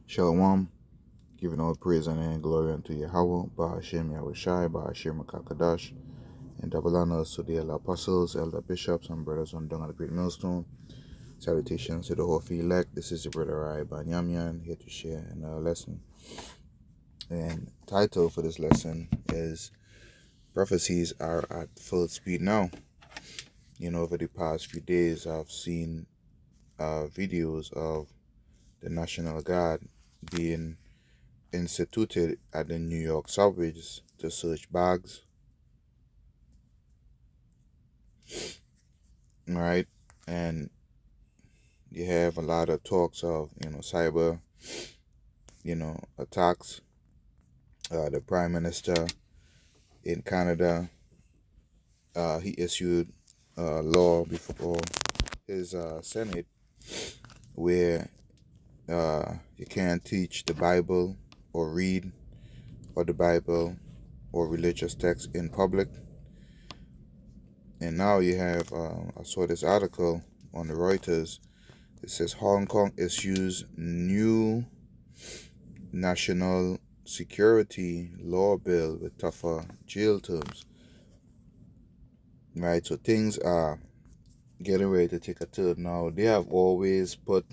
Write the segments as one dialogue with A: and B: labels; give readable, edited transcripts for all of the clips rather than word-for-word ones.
A: Shalom, giving all praise and glory unto Yahweh, Bahashem Yahushai, Bahashem Kakadash, and double honors to the elder apostles, elder bishops, and brothers on down at the great millstone. Salutations to the whole elect. This is your brother I Banyamian, here to share another lesson. And title for this lesson is Prophecies Are at Full Speed Now. Over the past few days, I've seen videos of the National Guard being instituted at the New York subways to search bags, right? And you have a lot of talks of cyber attacks. The Prime Minister in Canada, he issued a law before his Senate where you can't teach the Bible or read or the Bible or religious texts in public. And now you have, I saw this article on the Reuters. It says Hong Kong issues new national security law bill with tougher jail terms. Right, so things are getting ready to take a turn now. They have always put,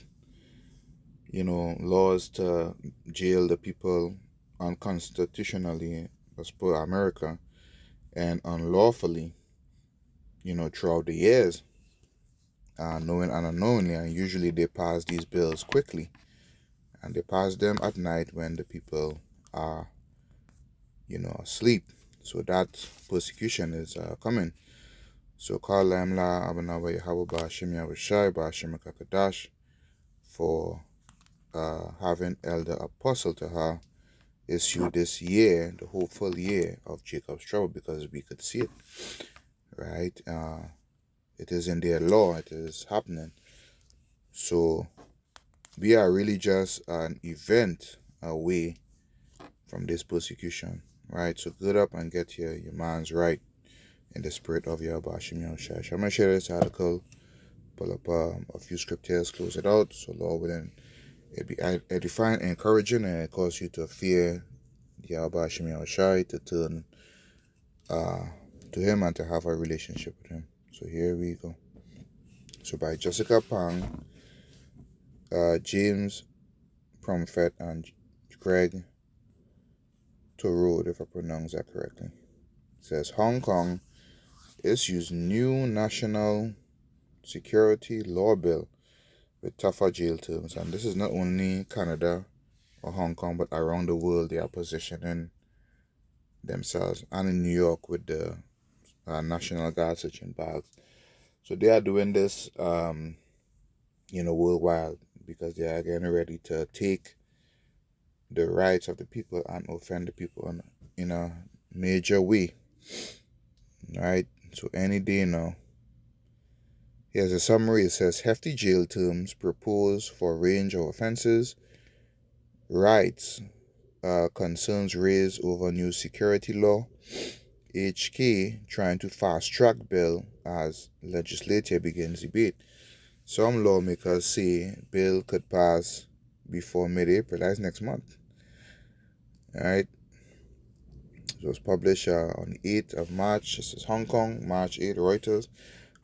A: laws to jail the people unconstitutionally as per America and unlawfully, throughout the years, knowing and unknowingly, and usually they pass these bills quickly. And they pass them at night when the people are, asleep. So that persecution is coming. So call Lamla Abanawa Yahweh Shimya Wishai Bashim Kakadash for having Elder Apostle to her issue this year, the hopeful year of Jacob's trouble, because we could see it, right? It is in their law, it is happening. So we are really just an event away from this persecution, right? So good up and get your minds right in the spirit of your Bashim Yahushai. I'm going to share this article, pull up a few scriptures, close it out. So Lord willing, it be edifying, encouraging, and it cause you to fear the Bashim Yahushai, to turn to him and to have a relationship with him. So here we go. So by Jessica Pang, James Promfet, and Greg Torode, if I pronounce that correctly. It says Hong Kong issues new national security law bill with tougher jail terms. And this is not only Canada or Hong Kong, but around the world they are positioning themselves, and in New York with the National Guard searching bags. So they are doing this, worldwide, because they are getting ready to take the rights of the people and offend the people in a major way, right? So any day now. Here's a summary. It says hefty jail terms proposed for a range of offenses, rights, concerns raised over new security law, HK trying to fast-track bill as legislature begins debate. Some lawmakers say bill could pass before mid-April, that's next month. Alright, so it was published on the 8th of March. This is Hong Kong, March 8th, Reuters.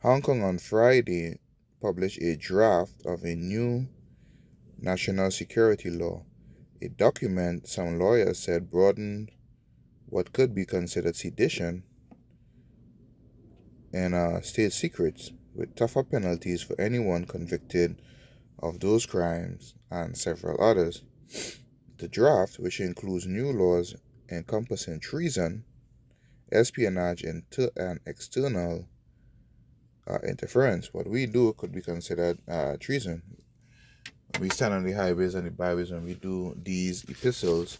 A: Hong Kong on Friday published a draft of a new national security law. A document, some lawyers said, broadened what could be considered sedition and state secrets, with tougher penalties for anyone convicted of those crimes and several others. The draft, which includes new laws encompassing treason, espionage, and external interference. What we do could be considered treason. When we stand on the highways and the byways, when we do these epistles,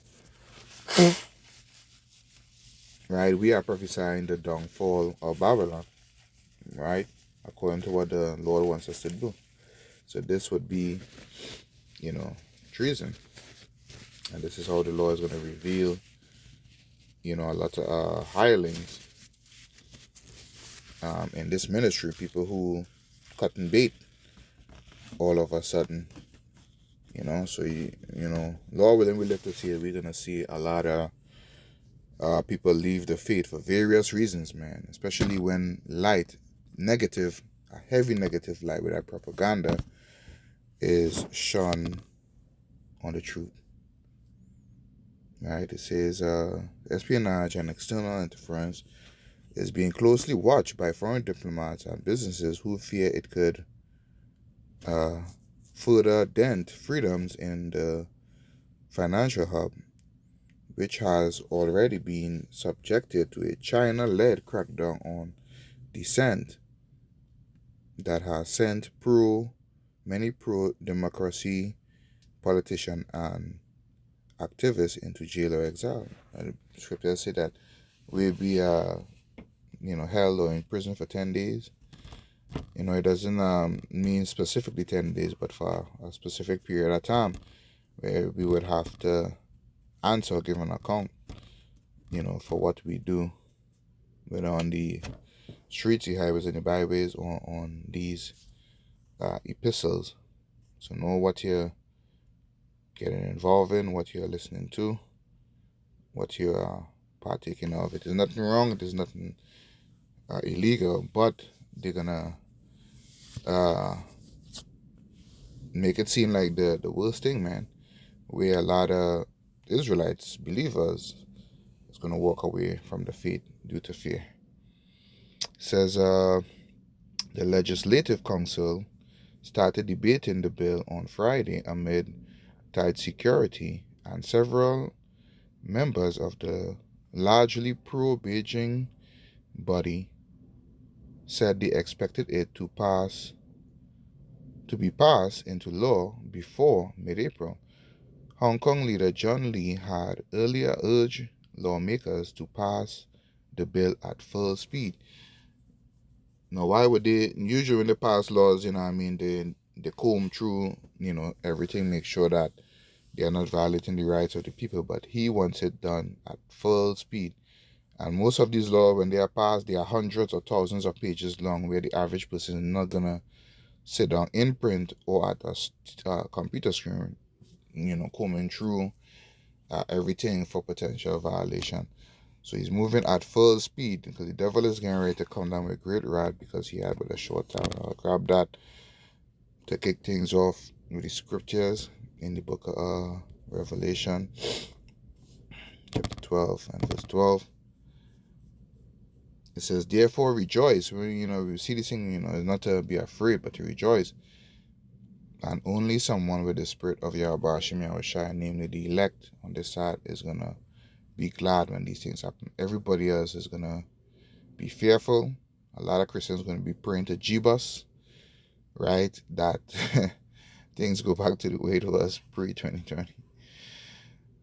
A: right, we are prophesying the downfall of Babylon, right, according to what the Lord wants us to do. So this would be, treason. And this is how the Lord is going to reveal, a lot of hirelings in this ministry, people who cutting bait all of a sudden, So Lord willing, we live to see it. We're gonna see a lot of people leave the faith for various reasons, man. Especially when negative, a heavy negative light with that propaganda is shone on the truth. Right? It says espionage and external interference is being closely watched by foreign diplomats and businesses who fear it could uh, further dent freedoms in the financial hub, which has already been subjected to a China-led crackdown on dissent that has sent many pro-democracy politicians and activists into jail or exile. And the scriptures say that we'll be held or in prison for 10 days. It doesn't mean specifically 10 days, but for a specific period of time where we would have to answer or give an account, for what we do, whether on the streets, the highways, and the byways, or on these epistles. So know what you're getting involved in, what you're listening to, what you're partaking of. It is nothing wrong, it is nothing illegal, but they're gonna make it seem like the worst thing, man, where a lot of Israelites, believers, is gonna walk away from the faith due to fear. It says the Legislative Council started debating the bill on Friday amid tight security, and several members of the largely pro-Beijing body said they expected it to be passed into law before mid-April. Hong Kong leader John Lee had earlier urged lawmakers to pass the bill at full speed. Now, why would they? Usually, when they pass laws, they comb through, everything, make sure that they are not violating the rights of the people. But he wants it done at full speed. And most of these laws, when they are passed, they are hundreds or thousands of pages long, where the average person is not gonna sit down in print or at a computer screen, combing through everything for potential violation. So he's moving at full speed because the devil is getting ready to come down with great wrath because he had with a short time. I'll grab that to kick things off with the scriptures in the book of Revelation, chapter 12 and verse 12. It says, therefore rejoice. We see this thing, it's not to be afraid, but to rejoice. And only someone with the spirit of Yahweh Hashem Yahushua, namely the elect on this side, is going to be glad when these things happen. Everybody else is going to be fearful. A lot of Christians are going to be praying to Jebus, right? That things go back to the way it was pre-2020.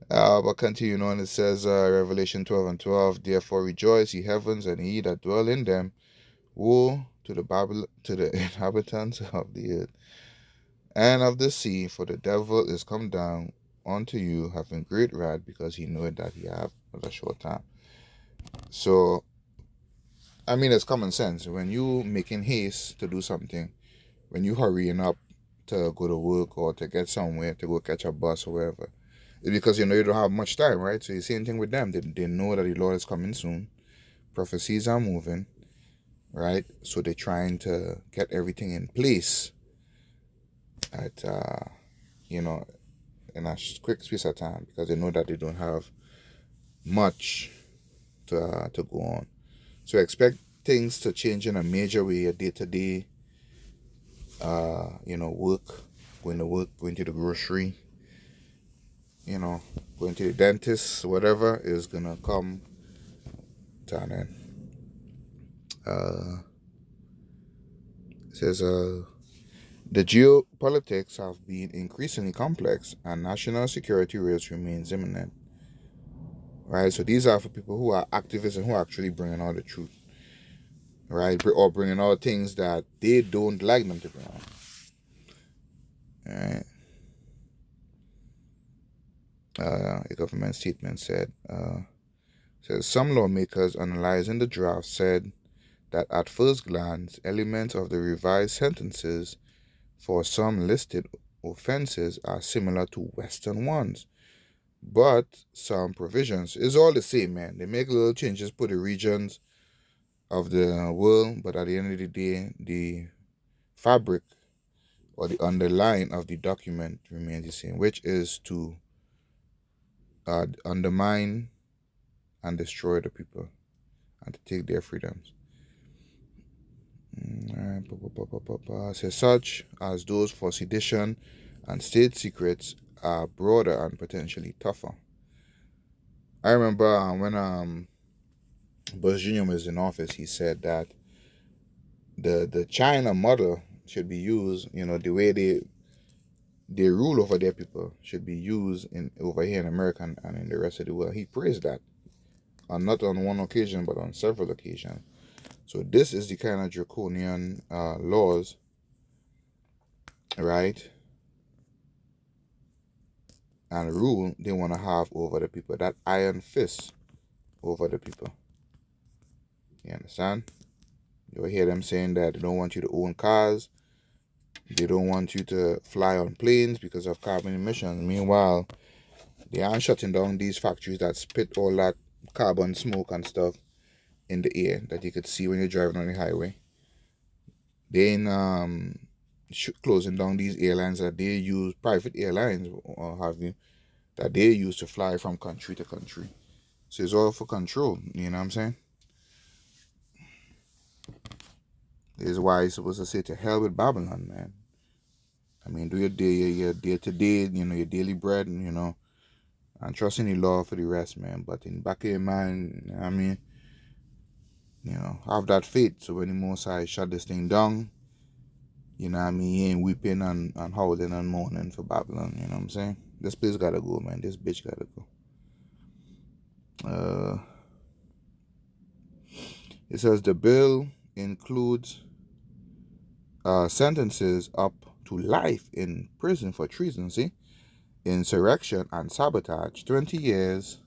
A: But continuing on, it says, Revelation 12 and 12, therefore rejoice, ye heavens, and ye that dwell in them. Woe to the inhabitants of the earth and of the sea, for the devil is come down unto you, having great wrath, because he knoweth that he have but a short time. So, it's common sense. When you making haste to do something, when you hurrying up to go to work or to get somewhere, to go catch a bus or wherever, it's because you don't have much time, right? So the same thing with them. They know that the Lord is coming soon. Prophecies are moving, right? So they're trying to get everything in place at in a quick space of time, because they know that they don't have much to go on. So expect things to change in a major way. Your day-to-day work, going to work, going to the grocery, going to the dentist, whatever, is gonna come to an end. It says the geopolitics have been increasingly complex and national security risks remains imminent. Right, so these are for people who are activists and who are actually bringing out the truth, right, or bringing out things that they don't like them to bring out. Right. A government statement says some lawmakers analyzing the draft said that at first glance, elements of the revised sentences for some listed offenses are similar to Western ones, but some provisions is all the same, man. They make little changes for the regions of the world, but at the end of the day, the fabric or the underline of the document remains the same, which is to undermine and destroy the people and to take their freedoms. Says such as those for sedition and state secrets are broader and potentially tougher. I remember when Bush Jr. was in office, he said that the China model should be used, the way they rule over their people should be used in over here in America and in the rest of the world. He praised that, and not on one occasion, but on several occasions. So this is the kind of draconian laws, right, and rule they want to have over the people. That iron fist over the people. You understand? You'll hear them saying that they don't want you to own cars. They don't want you to fly on planes because of carbon emissions. Meanwhile, they aren't shutting down these factories that spit all that carbon smoke and stuff in the air that you could see when you're driving on the highway. They ain't closing down these airlines that they use, private airlines or have you, that they use to fly from country to country. So it's all for control, you know what I'm saying? This is why you're supposed to say to hell with Babylon, man. I mean, do your day to day, your daily bread, and trust in the Lord for the rest, man. But in the back of your mind, I mean, have that faith. So when the Most High shut this thing down, you know what I mean, he ain't weeping and howling and mourning for Babylon, you know what I'm saying? This place gotta go, man. This bitch gotta go. It says the bill includes sentences up to life in prison for treason, insurrection and sabotage, 20 years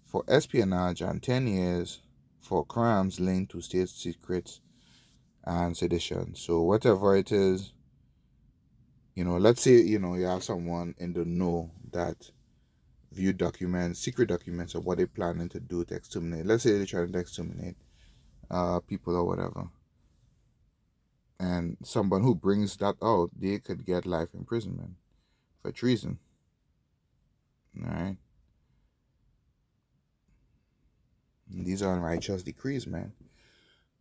A: for espionage, and 10 years for crimes linked to state secrets and sedition. So whatever it is, let's say, you have someone in the know that view documents, secret documents of what they're planning to do to exterminate. Let's say they're trying to exterminate people or whatever. And someone who brings that out, they could get life imprisonment for treason. All right. And these are unrighteous decrees, man.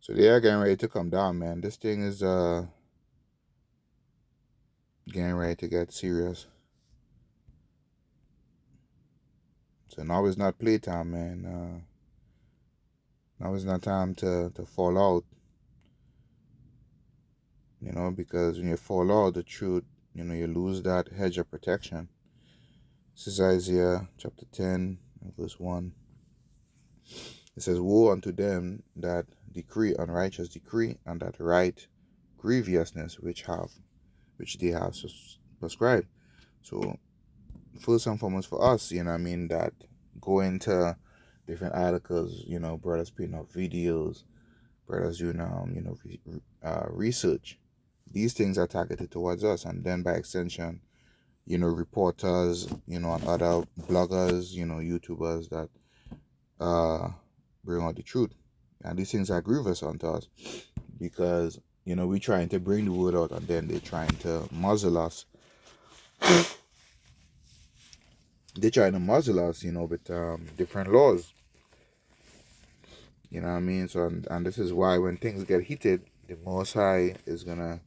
A: So they are getting ready to come down, man. This thing is getting ready to get serious. So now is not playtime, man. Now is not time to fall out. Because when you fall out, the truth, you lose that hedge of protection. This is Isaiah chapter 10, verse 1. It says, woe unto them that decree unrighteous decree, and that write grievousness which they have prescribed. So first and foremost for us, that go into different articles, brothers putting up videos, brothers doing research. These things are targeted towards us, and then by extension, reporters, and other bloggers, YouTubers that bring out the truth. And these things are grievous unto us because, we're trying to bring the word out and then they're trying to muzzle us. They're trying to muzzle us, with different laws. You know what I mean? So, and this is why when things get heated, the Most High is going to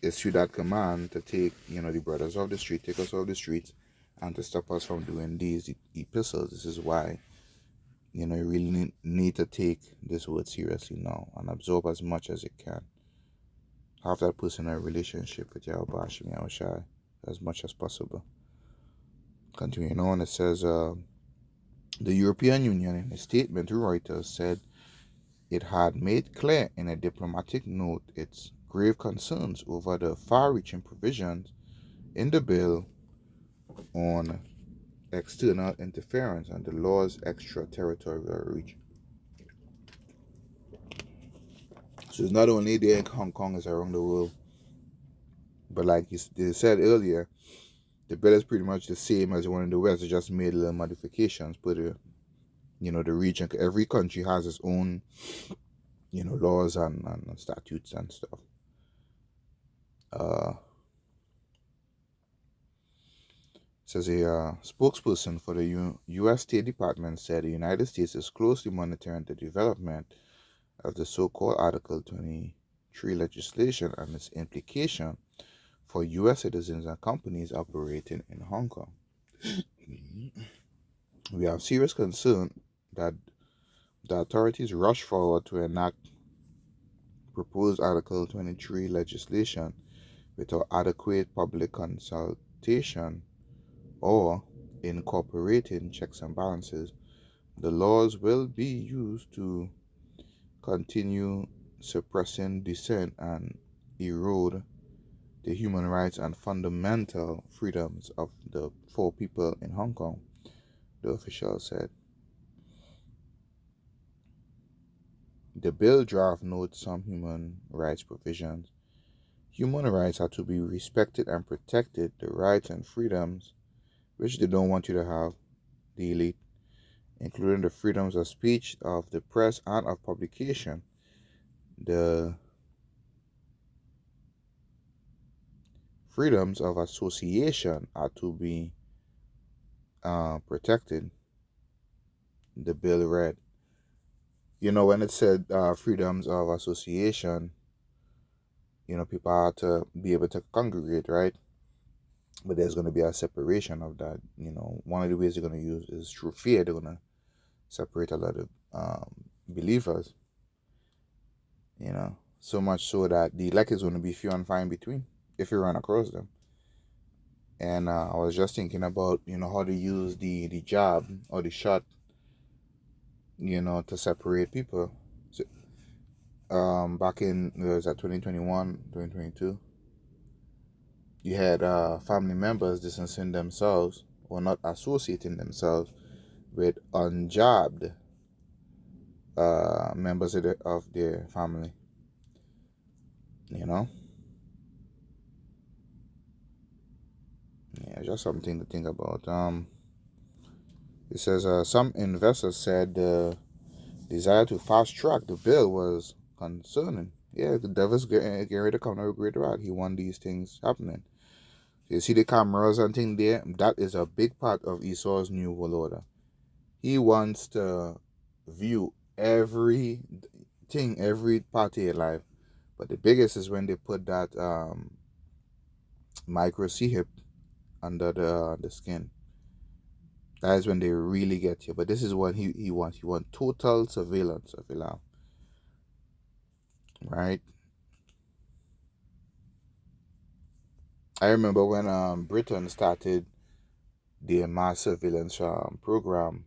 A: issue that command to take, the brothers off the street, take us off the streets, and to stop us from doing these epistles. This is why, you really need to take this word seriously now and absorb as much as you can. Have that personal relationship with Yahweh Hashem Yahushai as much as possible. Continuing on, it says, the European Union, in a statement to Reuters, said it had made clear in a diplomatic note its grave concerns over the far-reaching provisions in the bill on external interference and the law's extraterritorial reach. So it's not only there in Hong Kong, it's around the world. But like they said earlier, the bill is pretty much the same as the one in the West. They just made little modifications. Put the region. Every country has its own, laws and statutes and stuff. Uh, says a spokesperson for the U.S. State Department said the United States is closely monitoring the development of the so-called Article 23 legislation and its implication for U.S. citizens and companies operating in Hong Kong. We have serious concern that the authorities rush forward to enact proposed Article 23 legislation without adequate public consultation or incorporating checks and balances. The laws will be used to continue suppressing dissent and erode the human rights and fundamental freedoms of the four people in Hong Kong, the official said. The bill draft notes some human rights provisions. Human rights are to be respected and protected, the rights and freedoms which they don't want you to have, the elite, including the freedoms of speech, of the press, and of publication. The freedoms of association are to be protected, the bill read. When it said freedoms of association, people are to be able to congregate, right? But there's going to be a separation of that. One of the ways they're going to use is through fear. They're going to separate a lot of believers, so much so that the elect is going to be few and far in between if you run across them. And I was just thinking about, how to use the jab or the shot, to separate people. So, back in, was that 2021, 2022, you had family members distancing themselves or not associating themselves with unjabbed members of their family, you know? Yeah, just something to think about. It says some investors said the desire to fast track the bill was concerning. Yeah, the devil's getting ready to come out with great wrath. He want these things happening. So you see the cameras and thing there? That is a big part of Esau's new world order. He wants to view everything, every part of your life. But the biggest is when they put that microchip under the skin. That is when they really get you. But this is what he wants. He wants total surveillance of your life. Right? I remember when Britain started the mass surveillance program.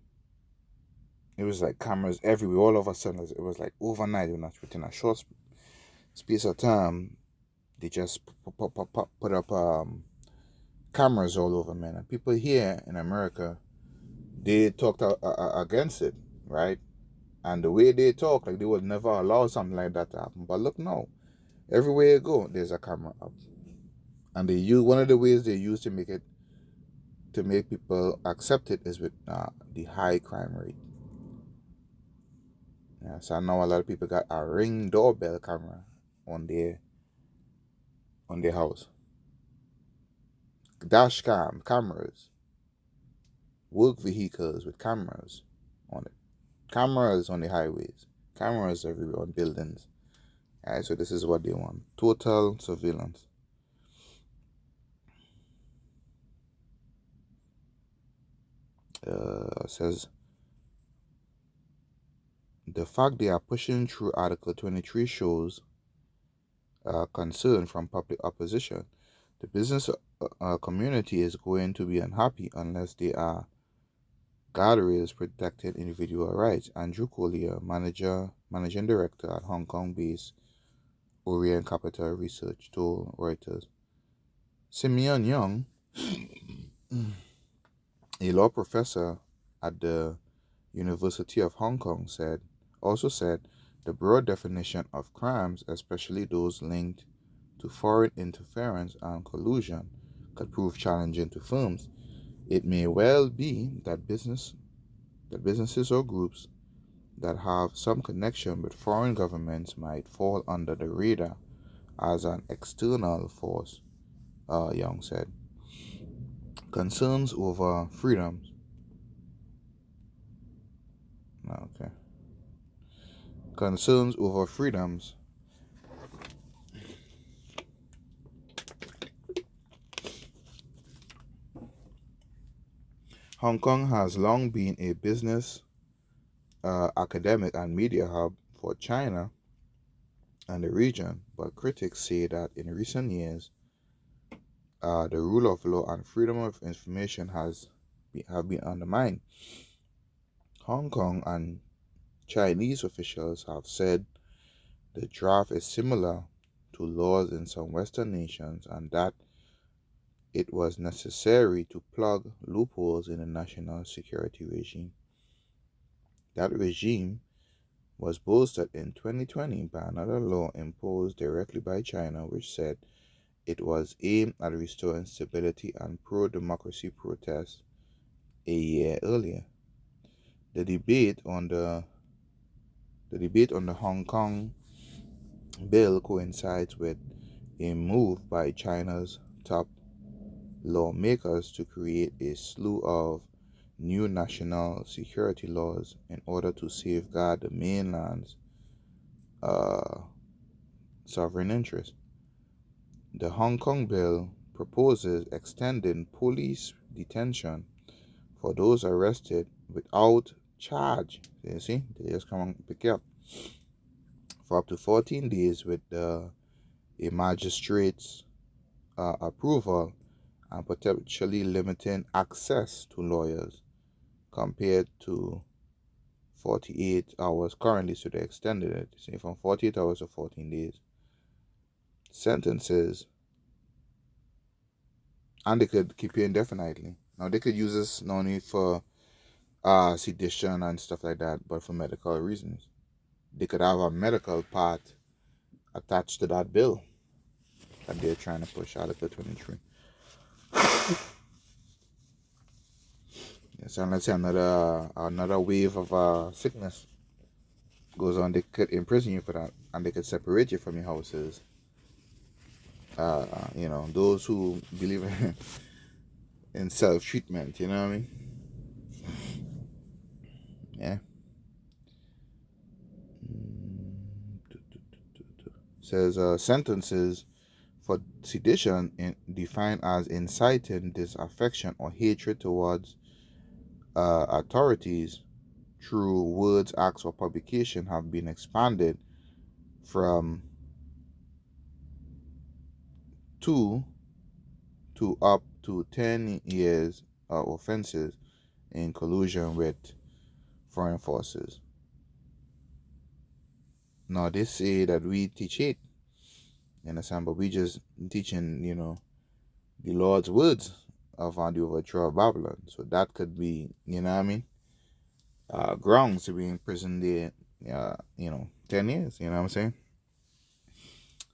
A: It was like cameras everywhere. All of a sudden, it was like overnight, within a short space of time, they just put up cameras all over, man. And people here in America, they talked against it, right? And the way they talk, like they would never allow something like that to happen. But look now, everywhere you go, there's a camera up, and they use one of the ways they use to make people accept it is with the high crime rate. Yeah, so I know a lot of people got a Ring doorbell camera on their house, dash cameras, work vehicles with cameras on it, cameras on the highways, cameras everywhere on buildings. Alright, so this is what they want: total surveillance. Says the fact they are pushing through Article 23 shows concern from public opposition. The business community is going to be unhappy unless they are guardrails protecting individual rights. Andrew Collier, managing director at Hong Kong-based Orient Capital Research, told Reuters. Simeon Young, a law professor at the University of Hong Kong, also said the broad definition of crimes, especially those linked to foreign interference and collusion could prove challenging to firms, it may well be that businesses or groups that have some connection with foreign governments might fall under the radar as an external force, Young said. Concerns over freedoms. Okay. Concerns over freedoms. Hong Kong has long been a business, academic, and media hub for China and the region, but critics say that in recent years, the rule of law and freedom of information have been undermined. Hong Kong and Chinese officials have said the draft is similar to laws in some Western nations and that it was necessary to plug loopholes in the national security regime. That regime was bolstered in 2020 by another law imposed directly by China, which said it was aimed at restoring stability and pro democracy protests a year earlier. The debate on the Hong Kong bill coincides with a move by China's top lawmakers to create a slew of new national security laws in order to safeguard the mainland's uh, sovereign interest. The Hong Kong bill proposes extending police detention for those arrested without charge. You see, they just come and pick you up for up to 14 days with a magistrate's approval and potentially limiting access to lawyers compared to 48 hours currently, so they extended it, say, from 48 hours to 14 days. Sentences, and they could keep you indefinitely. Now, they could use this not only for sedition and stuff like that, but for medical reasons. They could have a medical part attached to that bill that they're trying to push, Article 23. So let's say another wave of sickness goes on, they could imprison you for that, and they could separate you from your houses. Those who believe in self-treatment, you know what I mean? Yeah. Says sentences for sedition defined as inciting disaffection or hatred towards authorities through words, acts, or publication have been expanded from 2 to up to 10 years offenses in collusion with foreign forces. Now they say that we teach it, you understand, but we just teaching, the Lord's words of the overthrow of Babylon. So that could be, you know what I mean, grounds to be imprisoned there, 10 years, you know what I'm saying?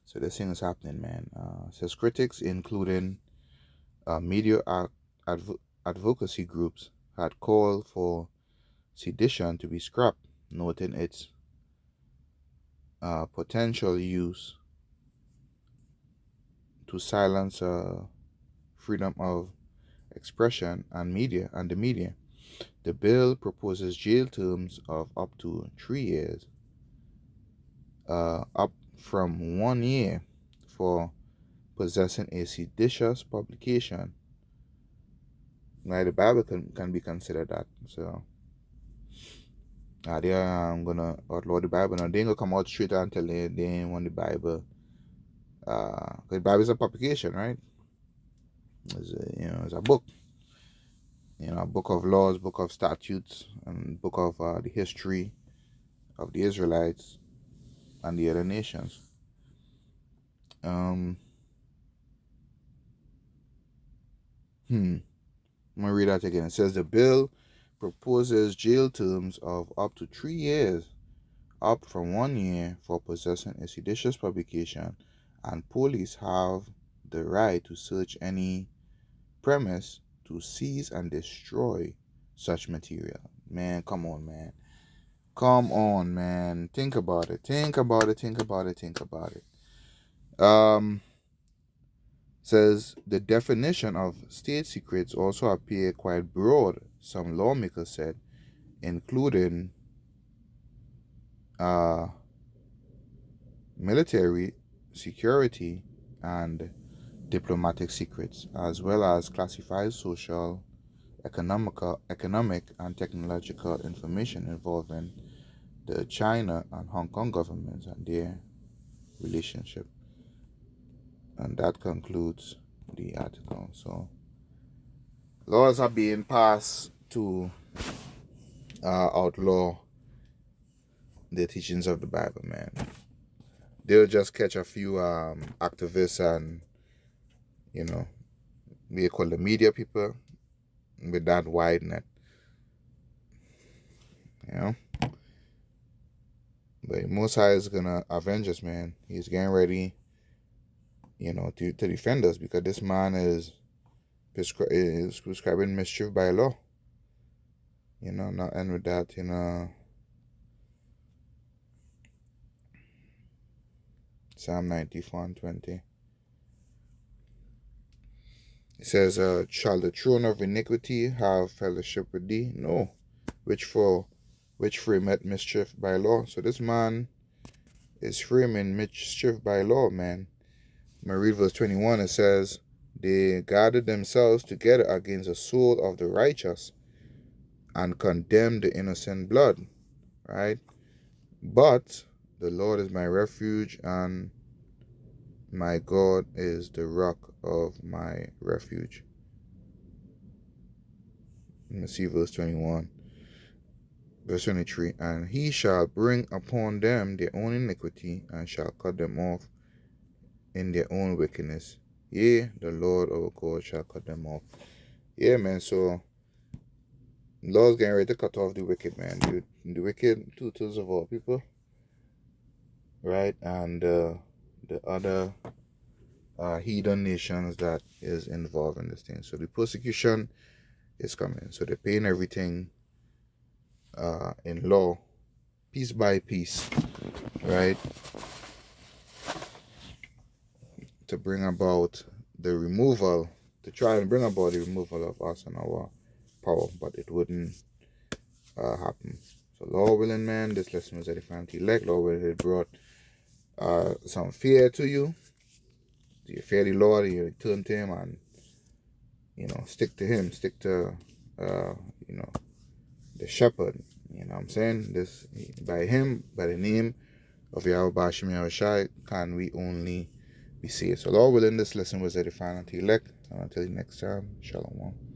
A: So this thing is happening, man. Says critics, including media advocacy groups, had called for sedition to be scrapped, noting its potential use to silence freedom of expression and the media. The bill proposes jail terms of up to 3 years, up from 1 year for possessing a seditious publication. Now, the Bible can be considered that. So, I'm gonna outlaw the Bible. Now, they ain't gonna come out straight and tell they ain't want the Bible. The Bible is a publication, right? It's a book. A book of laws, book of statutes, and book of the history of the Israelites and the other nations. I'm gonna read that again. It says the bill proposes jail terms of up to 3 years, up from 1 year for possessing a seditious publication, and police have the right to search any premise to seize and destroy such material. Man, come on, man. Come on, man. Think about it. Think about it. Think about it. Think about it. Um, says the definition of state secrets also appear quite broad, some lawmakers said, including uh, military, security, and diplomatic secrets, as well as classified social, economic, and technological information involving the China and Hong Kong governments and their relationship. And that concludes the article. So, laws are being passed to outlaw the teachings of the Bible, man. They'll just catch a few activists and, you know, we call the media people with that wide net, you know. But Most High is gonna avenge us, man. He's getting ready, to defend us because this man is prescribing mischief by law. Not end with that, Psalm 94:20. It says, shall the throne of iniquity have fellowship with thee? No. Which frameth mischief by law. So this man is framing mischief by law, man. I'm going to read verse 21. It says, they gathered themselves together against the soul of the righteous and condemned the innocent blood. Right? But the Lord is my refuge, and my God is the rock of my refuge. Let's see verse 21. Verse 23. And he shall bring upon them their own iniquity, and shall cut them off in their own wickedness. Yea, the Lord our God shall cut them off. Yeah, man, so the Lord's getting ready to cut off the wicked, man. The wicked tutors of all people, right? And the other heathen nations that is involved in this thing. So the persecution is coming. So they're paying everything in law, piece by piece, right? To bring about the removal, to try and bring about the removal of us and our power, but it wouldn't happen. So, Lord willing, man, this lesson was edifying to elect. Lord willing, it brought some fear to you. You fear the Lord, you turn to Him, and stick to Him, stick to the shepherd. You know what I'm saying? This by Him, by the name of Yahweh Bashim Yahushai, can we only be saved. So, Lord willing, this lesson was edifying unto elect. And until the next time, Shalom.